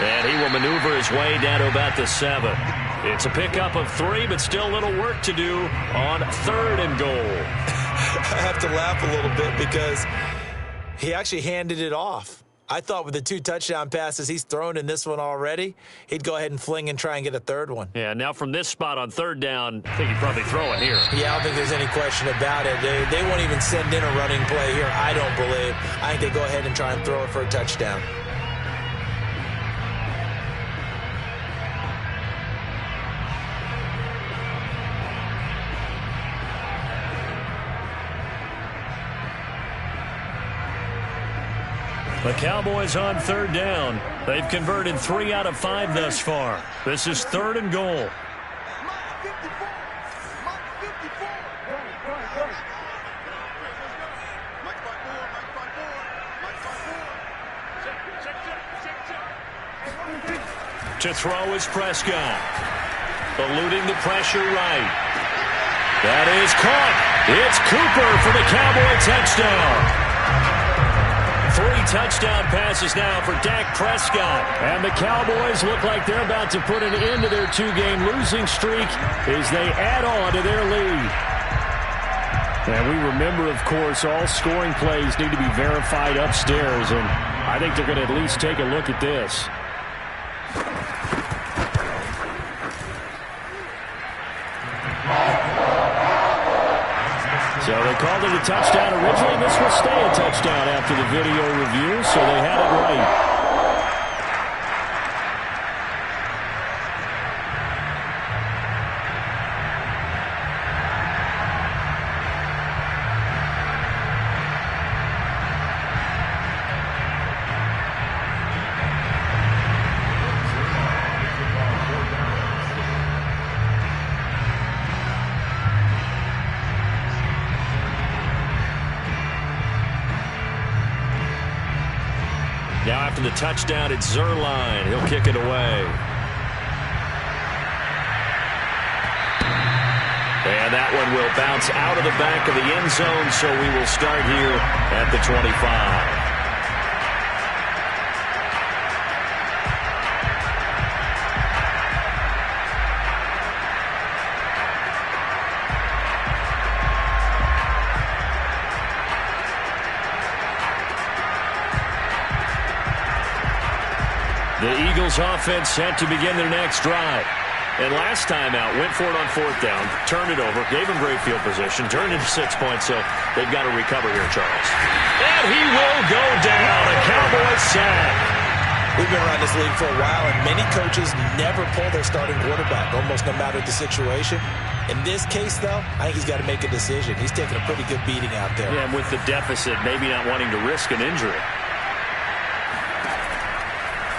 And he will maneuver his way down to about the 7. It's a pickup of 3, but still a little work to do on 3rd and goal. I have to laugh a little bit because he actually handed it off. I thought with the 2 touchdown passes he's thrown in this one already, he'd go ahead and fling and try and get a 3rd one. Yeah, now from this spot on 3rd down, I think he'd probably throw it here. Yeah, I don't think there's any question about it. They won't even send in a running play here, I don't believe. I think they go ahead and try and throw it for a touchdown. The Cowboys on 3rd down. They've converted 3 out of 5 thus far. This is 3rd and goal. To throw is Prescott. Eluding the pressure right. That is caught. It's Cooper for the Cowboy touchdown. 3 touchdown passes now for Dak Prescott. And the Cowboys look like they're about to put an end to their 2-game losing streak as they add on to their lead. And we remember, of course, all scoring plays need to be verified upstairs, and I think they're going to at least take a look at this. So they called it a touchdown originally. This will stay a touchdown after the video review, so they had it right. Now after the touchdown, it's Zuerlein. He'll kick it away. And that one will bounce out of the back of the end zone, so we will start here at the 25. The Eagles offense set to begin their next drive. And last time out, went for it on 4th down, turned it over, gave them great field position, turned into 6 points, so they've got to recover here, Charles. And he will go down, a Cowboys sack. We've been around this league for a while, and many coaches never pull their starting quarterback, almost no matter the situation. In this case, though, I think he's got to make a decision. He's taking a pretty good beating out there. Yeah, and with the deficit, maybe not wanting to risk an injury.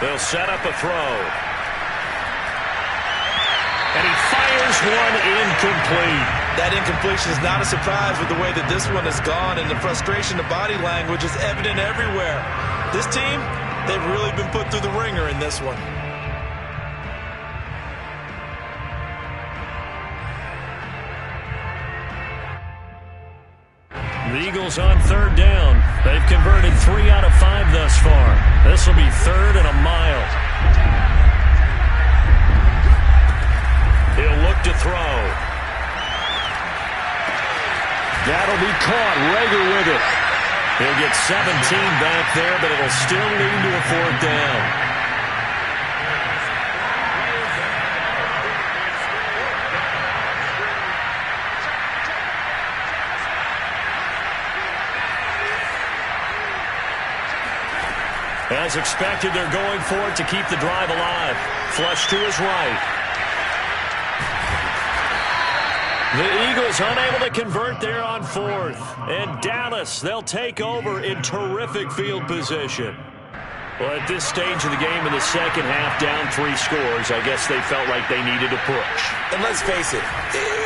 They'll set up a throw. And he fires one incomplete. That incompletion is not a surprise with the way that this one has gone, and the frustration, the body language is evident everywhere. This team, they've really been put through the ringer in this one. The Eagles on 3rd down. They've converted 3 out of 5 thus far. This will be 3rd and a mile. He'll look to throw. That'll be caught. Rager with it. He'll get 17 back there, but it'll still lead to a 4th down. As expected, they're going for it to keep the drive alive. Flush to his right. The Eagles unable to convert there on 4th. And Dallas, they'll take over in terrific field position. Well, at this stage of the game in the second half, down 3 scores, I guess they felt like they needed a push. And let's face it,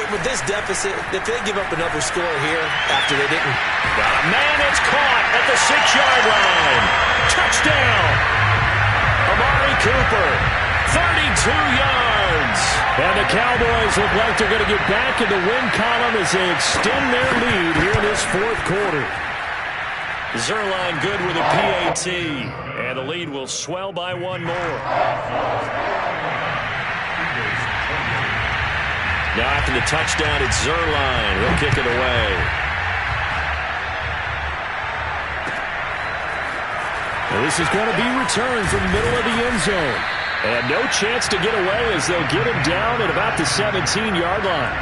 with this deficit, if they give up another score here after they didn't. Got a man, it's caught at the 6-yard line. Touchdown! Amari Cooper, 32 yards. And the Cowboys look like they're going to get back in the win column as they extend their lead here in this 4th quarter. Zuerlein good with a PAT, and the lead will swell by 1 more. Now after the touchdown, it's Zuerlein. He'll kick it away. Well, this is going to be returned from the middle of the end zone. And no chance to get away as they'll get him down at about the 17-yard line.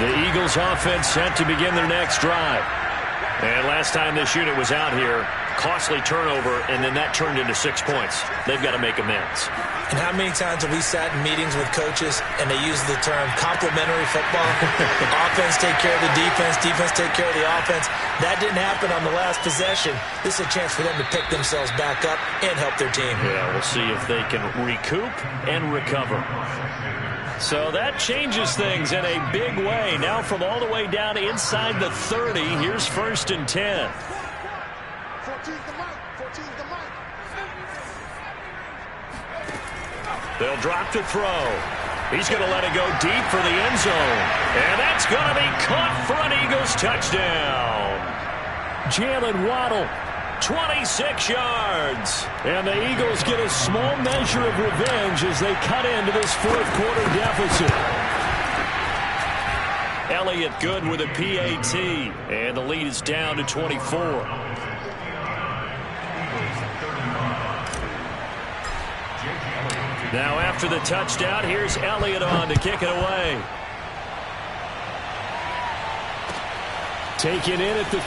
The Eagles offense set to begin their next drive. And last time this unit was out here, costly turnover, and then that turned into 6 points. They've got to make amends. And how many times have we sat in meetings with coaches and they use the term complementary football? Offense take care of the defense, defense take care of the offense. That didn't happen on the last possession. This is a chance for them to pick themselves back up and help their team. Yeah, we'll see if they can recoup and recover. So that changes things in a big way. Now from all the way down inside the 30, here's 1st and 10. 14's the mic. 14's the mic. They'll drop to throw. He's going to let it go deep for the end zone. And that's going to be caught for an Eagles touchdown. Jalen Waddle, 26 yards. And the Eagles get a small measure of revenge as they cut into this 4th quarter deficit. Elliott good with a PAT. And the lead is down to 24. Now after the touchdown, here's Elliott on to kick it away. Taken in at the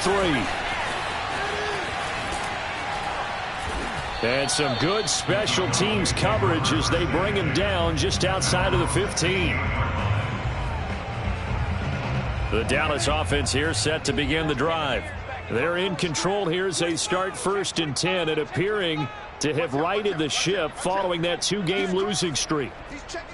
3. And some good special teams coverage as they bring him down just outside of the 15. The Dallas offense here set to begin the drive. They're in control here as they start 1st and 10 and appearing to have righted the ship following that 2-game losing streak. He's checking.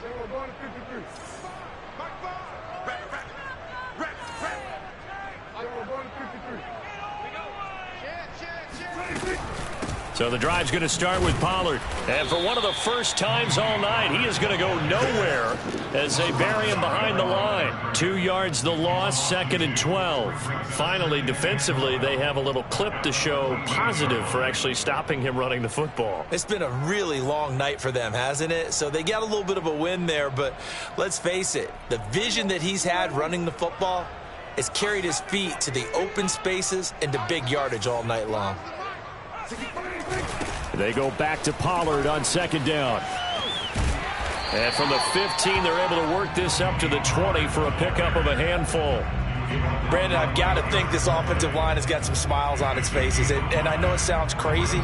So the drive's going to start with Pollard. And for one of the first times all night, he is going to go nowhere as they bury him behind the line. 2 yards the loss, 2nd and 12. Finally, defensively, they have a little clip to show positive for actually stopping him running the football. It's been a really long night for them, hasn't it? So they got a little bit of a win there, but let's face it, the vision that he's had running the football has carried his feet to the open spaces and to big yardage all night long. They go back to Pollard on 2nd down. And from the 15, they're able to work this up to the 20 for a pickup of a handful. Brandon, I've got to think this offensive line has got some smiles on its faces. And I know it sounds crazy,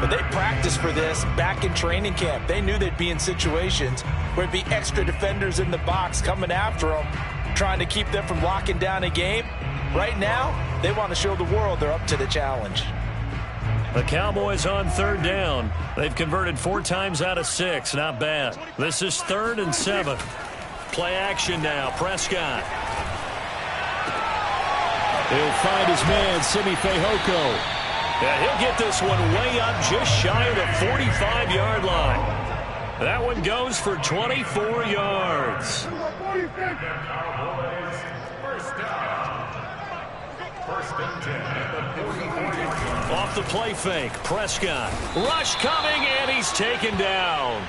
but they practiced for this back in training camp. They knew they'd be in situations where it'd be extra defenders in the box coming after them, trying to keep them from locking down a game. Right now, they want to show the world they're up to the challenge. The Cowboys on 3rd down. They've converted 4 times out of 6. Not bad. This is 3rd and 7. Play action now. Prescott. He'll find his man, Simi Fehoko. And he'll get this one way up just shy of the 45-yard line. That one goes for 24 yards. First and 10 at the 40. Off the play fake, Prescott. Rush coming, and he's taken down.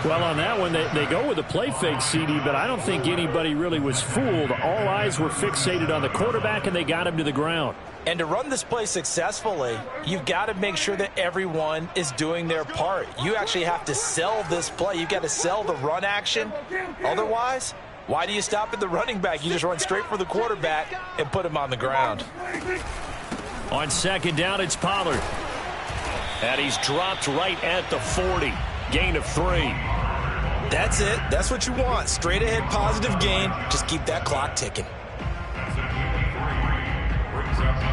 Well, on that one, they go with the play fake, CD, but I don't think anybody really was fooled. All eyes were fixated on the quarterback, and they got him to the ground. And to run this play successfully, you've got to make sure that everyone is doing their part. You actually have to sell this play. You've got to sell the run action. Otherwise, why do you stop at the running back? You just run straight for the quarterback and put him on the ground. On 2nd down, it's Pollard. And he's dropped right at the 40. Gain of 3. That's it. That's what you want. Straight ahead positive gain. Just keep that clock ticking.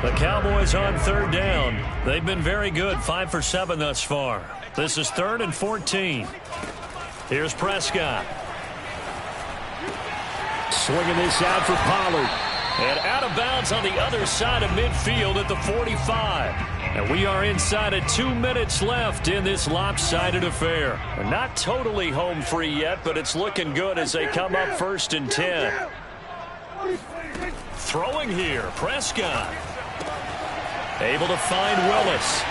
The Cowboys on 3rd down. They've been very good. 5 for 7 thus far. This is 3rd and 14. Here's Prescott. Swinging this out for Pollard. And out of bounds on the other side of midfield at the 45. And we are inside of 2 minutes left in this lopsided affair. They're not totally home free yet, but it's looking good as they come up 1st and 10. Throwing here, Prescott. Able to find Willis.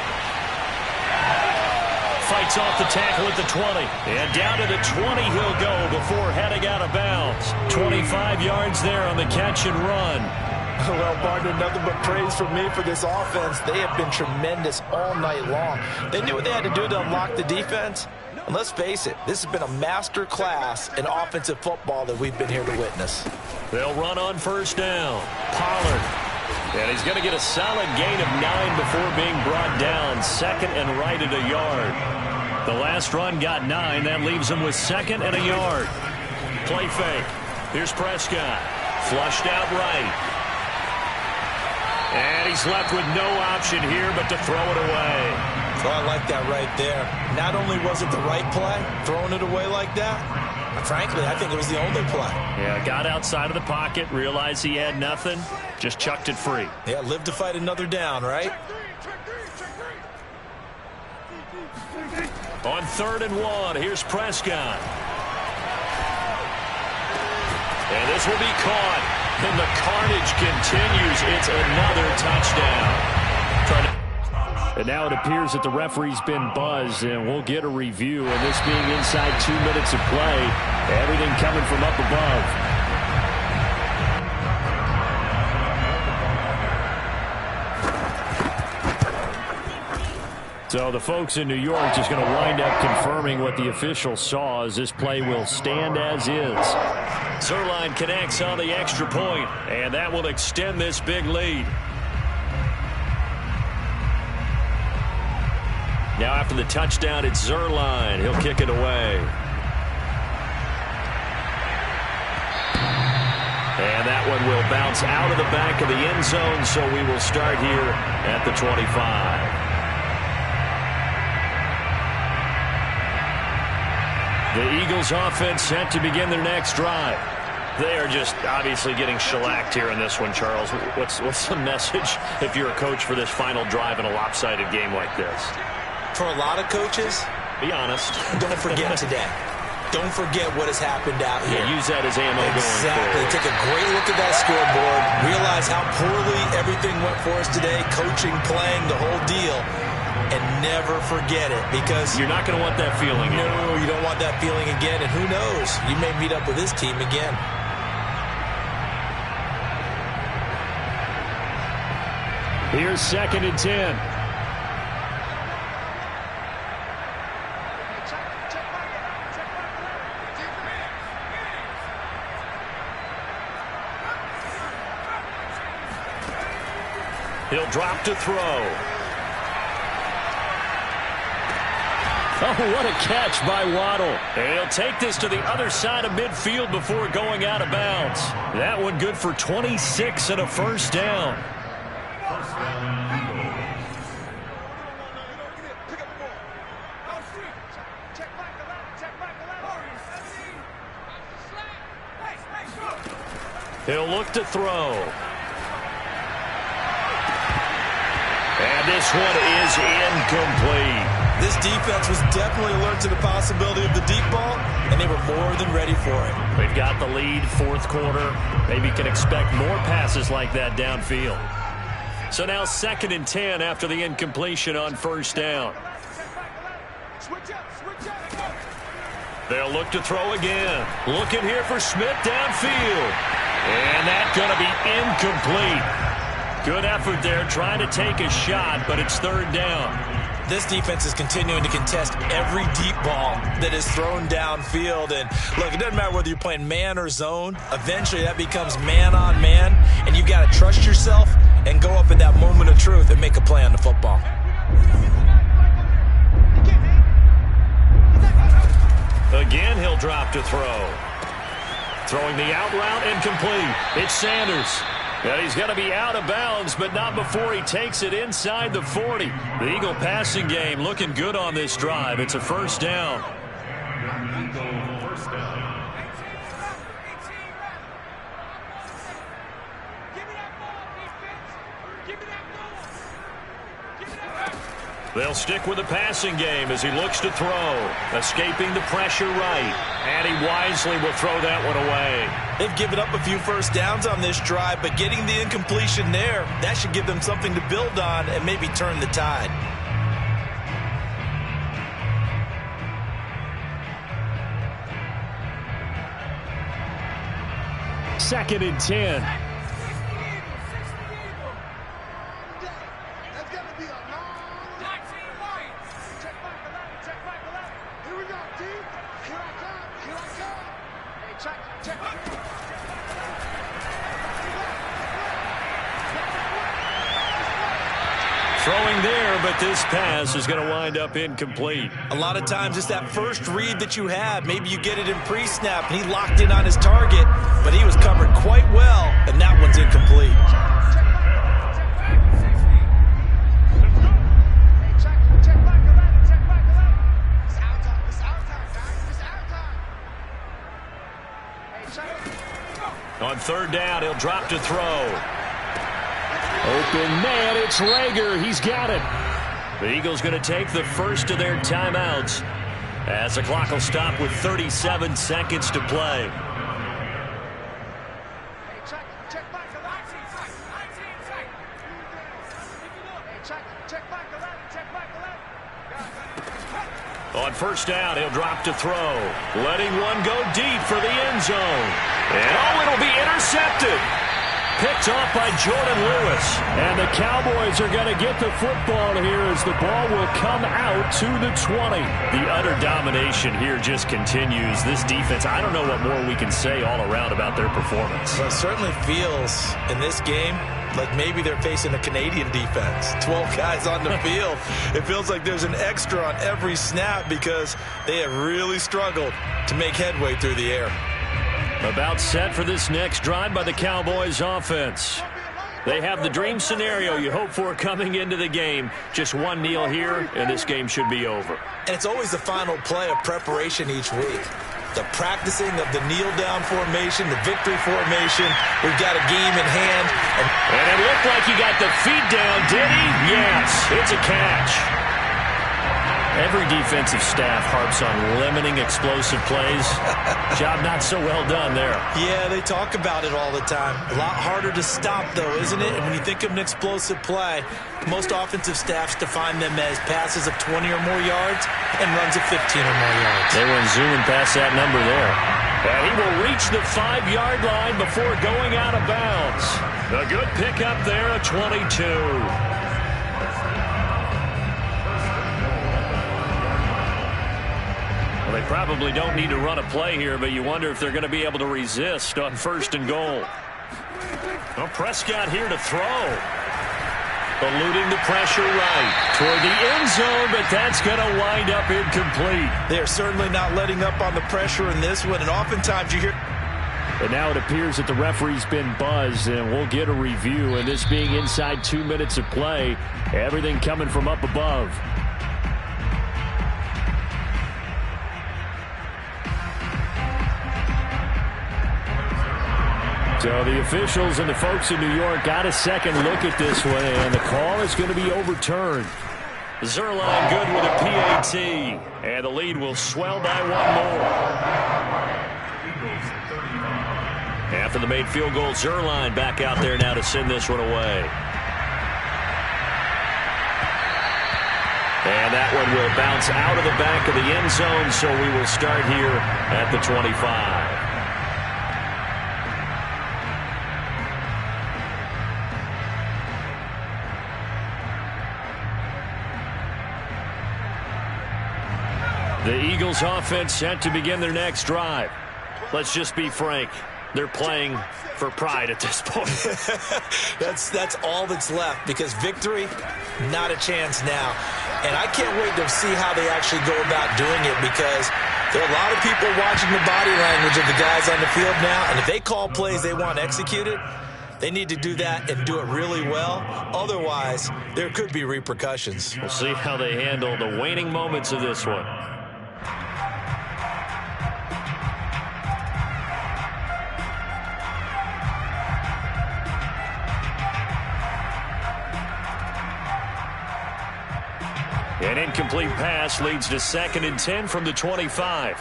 Fights off the tackle at the 20. And down to the 20 he'll go before heading out of bounds. 25 yards there on the catch and run. Well, partner, nothing but praise from me for this offense. They have been tremendous all night long. They knew what they had to do to unlock the defense. And let's face it, this has been a master class in offensive football that we've been here to witness. They'll run on 1st down. Pollard. And he's going to get a solid gain of 9 before being brought down. 2nd and right at a yard. The last run got 9. That leaves him with 2nd and a yard. Play fake. Here's Prescott. Flushed out right. And he's left with no option here but to throw it away. So I like that right there. Not only was it the right play, throwing it away like that, frankly, I think it was the only play. Yeah, got outside of the pocket, realized he had nothing, just chucked it free. Yeah, live to fight another down, right? On 3rd and 1, here's Prescott. And this will be caught. And the carnage continues. It's another touchdown. And now it appears that the referee's been buzzed, and we'll get a review. And this being inside 2 minutes of play, everything coming from up above. So the folks in New York just going to wind up confirming what the official saw, as this play will stand as is. Zuerlein connects on the extra point, and that will extend this big lead. Now after the touchdown, it's Zuerlein. He'll kick it away. And that one will bounce out of the back of the end zone, so we will start here at the 25. The Eagles offense set to begin their next drive. They are just obviously getting shellacked here in this one, Charles. What's the message if you're a coach for this final drive in a lopsided game like this? For a lot of coaches, be honest. Don't forget today. Don't forget what has happened out here. Yeah, use that as ammo going Exactly. forward. Take a great look at that scoreboard. Realize how poorly everything went for us today. Coaching, playing, the whole deal. And never forget it, because you're not going to want that feeling again. No, you don't want that feeling again. And who knows? You may meet up with this team again. Here's 2nd and 10. He'll drop to throw. Oh, what a catch by Waddle. And he'll take this to the other side of midfield before going out of bounds. That one good for 26 and a first down. He'll look to throw. And this one is incomplete. This defense was definitely alert to the possibility of the deep ball, and they were more than ready for it. We've got the lead, 4th quarter. Maybe you can expect more passes like that downfield. So now 2nd and 10 after the incompletion on first down. They'll look to throw again. Looking here for Smith downfield. And that's going to be incomplete. Good effort there trying to take a shot, but it's 3rd down. This defense is continuing to contest every deep ball that is thrown downfield. And look, it doesn't matter whether you're playing man or zone. Eventually that becomes man on man, and you've got to trust yourself and go up in that moment of truth and make a play on the football. Again, he'll drop to throw. Throwing the out route, incomplete. It's Sanders. And he's going to be out of bounds, but not before he takes it inside the 40. The Eagle passing game looking good on this drive. It's a first down. They'll stick with the passing game as he looks to throw. Escaping the pressure right. And he wisely will throw that one away. They've given up a few first downs on this drive, but getting the incompletion there, that should give them something to build on and maybe turn the tide. Second and 10. Throwing there, but this pass is going to wind up incomplete. A lot of times it's that first read that you have. Maybe you get it in pre-snap, and he locked in on his target, but he was covered quite well, and that one's incomplete. On 3rd down, he'll drop to throw. Open man, it's Rager. He's got it. The Eagles going to take the first of their timeouts as the clock will stop with 37 seconds to play. On 1st down, he'll drop to throw. Letting one go deep for the end zone. And it'll be intercepted. Picked off by Jordan Lewis. And the Cowboys are going to get the football here as the ball will come out to the 20. The utter domination here just continues. This defense, I don't know what more we can say all around about their performance. Well, it certainly feels in this game like maybe they're facing a Canadian defense. 12 guys on the field. It feels like there's an extra on every snap because they have really struggled to make headway through the air. About set for this next drive by the Cowboys offense. They have the dream scenario you hope for coming into the game. Just one kneel here, and this game should be over. And it's always the final play of preparation each week. The practicing of the kneel-down formation, the victory formation. We've got a game in hand. And it looked like he got the feet down, did he? Yes, it's a catch. Every defensive staff harps on limiting explosive plays. Job not so well done there. Yeah, they talk about it all the time. A lot harder to stop, though, isn't it? And when you think of an explosive play, most offensive staffs define them as passes of 20 or more yards and runs of 15 or more yards. They went zooming past that number there. And he will reach the 5-yard line before going out of bounds. A good pickup there, a 22. They probably don't need to run a play here, but you wonder if they're going to be able to resist on 1st and goal. Well, Prescott here to throw. Eluding the pressure right toward the end zone, but that's going to wind up incomplete. They're certainly not letting up on the pressure in this one, and oftentimes you hear... And now it appears that the referee's been buzzed, and we'll get a review. And this being inside 2 minutes of play, everything coming from up above. So the officials and the folks in New York got a second look at this one, and the call is going to be overturned. Zuerlein good with a PAT, and the lead will swell by one more. After the made field goal, Zuerlein back out there now to send this one away. And that one will bounce out of the back of the end zone, so we will start here at the 25. The Eagles offense set to begin their next drive. Let's just be frank. They're playing for pride at this point. That's all that's left, because victory, not a chance now. And I can't wait to see how they actually go about doing it, because there are a lot of people watching the body language of the guys on the field now, and if they call plays they want executed, they need to do that and do it really well. Otherwise, there could be repercussions. We'll see how they handle the waning moments of this one. An incomplete pass leads to 2nd and 10 from the 25.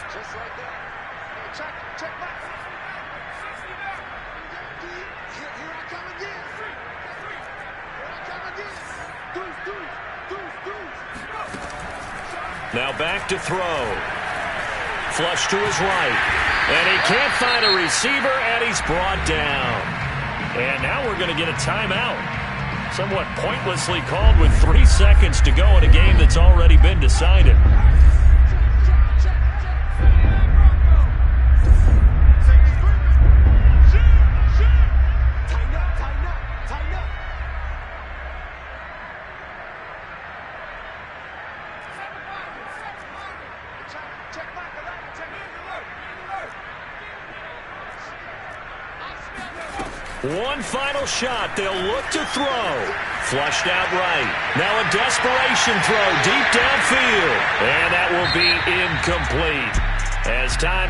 Now back to throw. Flush to his right. And he can't find a receiver, and he's brought down. And now we're going to get a timeout. Somewhat pointlessly called with 3 seconds to go in a game that's already been decided. One final shot. They'll look to throw. Flushed out right. Now a desperation throw deep downfield. And that will be incomplete. As time